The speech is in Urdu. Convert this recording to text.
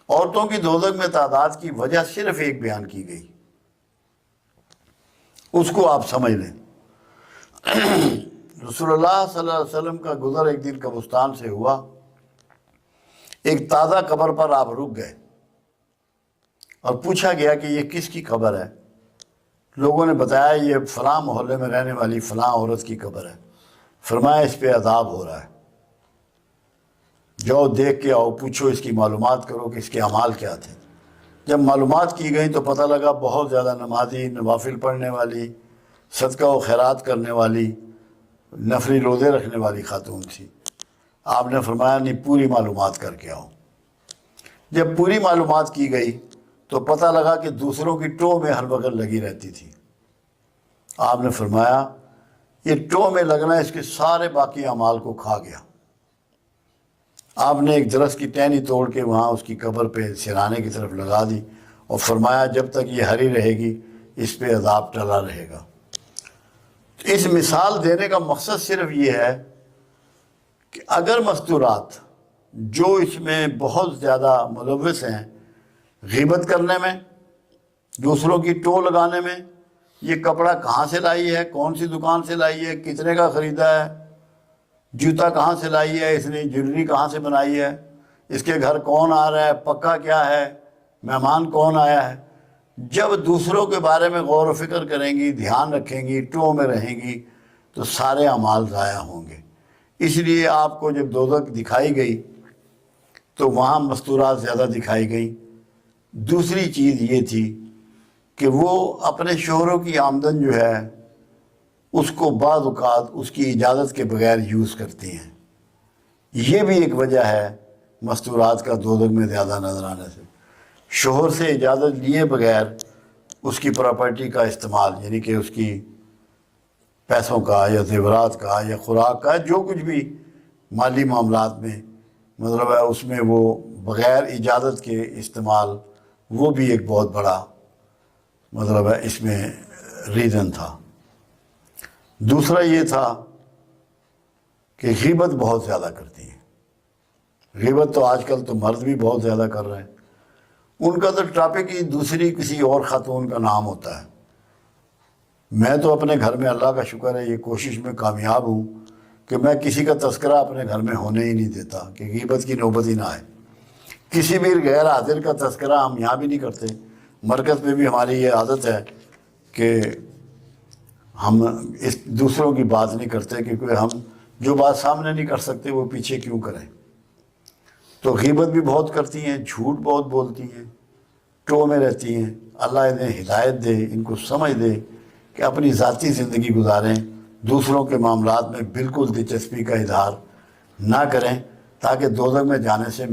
عورتوں کی دوزخ میں تعداد کی وجہ صرف ایک بیان کی گئی، اس کو آپ سمجھ لیں۔ رسول اللہ صلی اللہ علیہ وسلم کا گزر ایک دن قبرستان سے ہوا، ایک تازہ قبر پر آپ رک گئے اور پوچھا گیا کہ یہ کس کی قبر ہے؟ لوگوں نے بتایا یہ فلاں محلے میں رہنے والی فلاں عورت کی قبر ہے۔ فرمایا اس پہ عذاب ہو رہا ہے، جاؤ دیکھ کے آؤ، پوچھو اس کی معلومات کرو کہ اس کے اعمال کیا تھے۔ جب معلومات کی گئیں تو پتہ لگا بہت زیادہ نمازی، نوافل پڑھنے والی، صدقہ و خیرات کرنے والی، نفلی روزے رکھنے والی خاتون تھی۔ آپ نے فرمایا نہیں، پوری معلومات کر کے آؤ۔ جب پوری معلومات کی گئی تو پتہ لگا کہ دوسروں کی ٹو میں ہر وقت لگی رہتی تھی۔ آپ نے فرمایا یہ ٹو میں لگنا اس کے سارے باقی اعمال کو کھا گیا۔ آپ نے ایک درخت کی ٹہنی توڑ کے وہاں اس کی قبر پہ سرانے کی طرف لگا دی اور فرمایا جب تک یہ ہری رہے گی اس پہ عذاب ٹلا رہے گا۔ اس مثال دینے کا مقصد صرف یہ ہے کہ اگر مستورات جو اس میں بہت زیادہ ملوث ہیں، غیبت کرنے میں، دوسروں کی ٹو لگانے میں، یہ کپڑا کہاں سے لائی ہے، کون سی دکان سے لائی ہے، کتنے کا خریدا ہے، جوتا کہاں سے لائی ہے، اس نے جویلری کہاں سے بنائی ہے، اس کے گھر کون آ رہا ہے، پکا کیا ہے، مہمان کون آیا ہے، جب دوسروں کے بارے میں غور و فکر کریں گی، دھیان رکھیں گی، ٹو میں رہیں گی تو سارے اعمال ضائع ہوں گے۔ اس لیے آپ کو جب دوزخ دکھائی گئی تو وہاں مستورات زیادہ دکھائی گئی۔ دوسری چیز یہ تھی کہ وہ اپنے شوہروں کی آمدن جو ہے اس کو بعض اوقات اس کی اجازت کے بغیر یوز کرتی ہیں۔ یہ بھی ایک وجہ ہے مستورات کا دوزخ میں زیادہ نظر آنے سے۔ شوہر سے اجازت لیے بغیر اس کی پراپرٹی کا استعمال، یعنی کہ اس کی پیسوں کا یا زیورات کا یا خوراک کا، جو کچھ بھی مالی معاملات میں مطلب ہے اس میں وہ بغیر اجازت کے استعمال، وہ بھی ایک بہت بڑا مطلب ہے اس میں ریزن تھا۔ دوسرا یہ تھا کہ غیبت بہت زیادہ کرتی ہیں۔ غیبت تو آج کل تو مرد بھی بہت زیادہ کر رہے ہیں۔ ان کا تو ٹاپک ہی دوسری کسی اور خاتون کا نام ہوتا ہے۔ میں تو اپنے گھر میں اللہ کا شکر ہے یہ کوشش میں کامیاب ہوں کہ میں کسی کا تذکرہ اپنے گھر میں ہونے ہی نہیں دیتا کہ غیبت کی نوبت ہی نہ آئے۔ کسی بھی غیر حاضر کا تذکرہ ہم یہاں بھی نہیں کرتے۔ مرکز میں بھی ہماری یہ عادت ہے کہ ہم اس دوسروں کی بات نہیں کرتے، کیونکہ ہم جو بات سامنے نہیں کر سکتے وہ پیچھے کیوں کریں۔ تو غیبت بھی بہت کرتی ہیں، جھوٹ بہت بولتی ہیں، ٹو میں رہتی ہیں۔ اللہ انہیں ہدایت دے، ان کو سمجھ دے کہ اپنی ذاتی زندگی گزاریں، دوسروں کے معاملات میں بالکل دلچسپی کا اظہار نہ کریں، تاکہ دوزخ میں جانے سے